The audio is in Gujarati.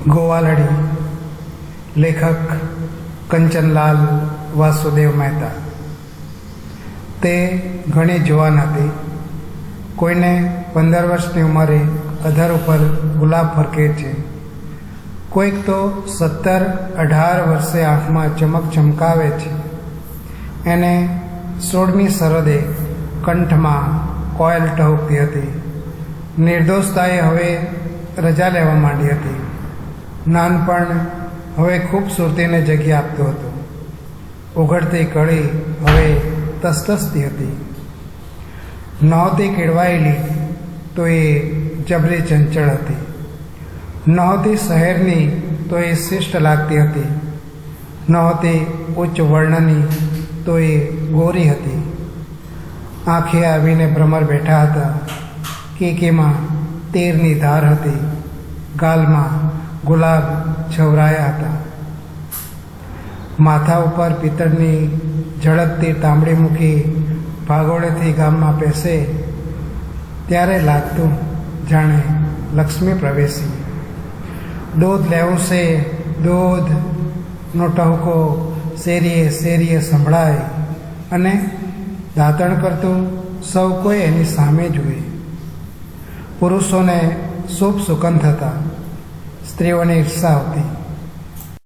ગોવાલડી, લેખક કંચનલાલ વાસુદેવ મહેતા. તે ઘણી જુવાન હતી. કોઈને 15 વર્ષની ઉંમરે અધર ઉપર ગુલાબ ફરકે છે, કોઈક તો 17-18 વર્ષે આંખમાં ચમક ચમકાવે છે. એને 16મી સરહદે કંઠમાં કોયલ ટહુકતી હતી. નિર્દોષતાએ હવે રજા લેવા માંડી હતી. નાનપણ હવે ખૂબસૂરતીને જગ્યા આપતું હતું. ઉઘડતી કળી હવે તસતસતી હતી. નહોતી કેળવાયેલી તો એ જબરી ચંચળ હતી. નહોતી શહેરની તો એ શિષ્ટ લાગતી હતી. નહોતી ઉચ્ચ વર્ણની તો એ ગોરી હતી. આંખે આવીને ભ્રમર બેઠા હતા. કીકીમાં તીરની ધાર હતી. ગાલમાં ગુલાબ છવરાયા હતા. માથા ઉપર પિત્તળની ઝળકતી તાંબડી મૂકી ભાગોળેથી ગામમાં પેસે ત્યારે લાગતું જાણે લક્ષ્મી પ્રવેશી. દૂધ લેવું છે, દૂધનો ટહુકો શેરીએ શેરીએ સંભળાય અને દાંતણ કરતું સૌ કોઈ એની સામે જુએ. પુરુષોને શુભ સુગંધ હતા, સ્ત્રીઓને ઈર્ષા આવતી.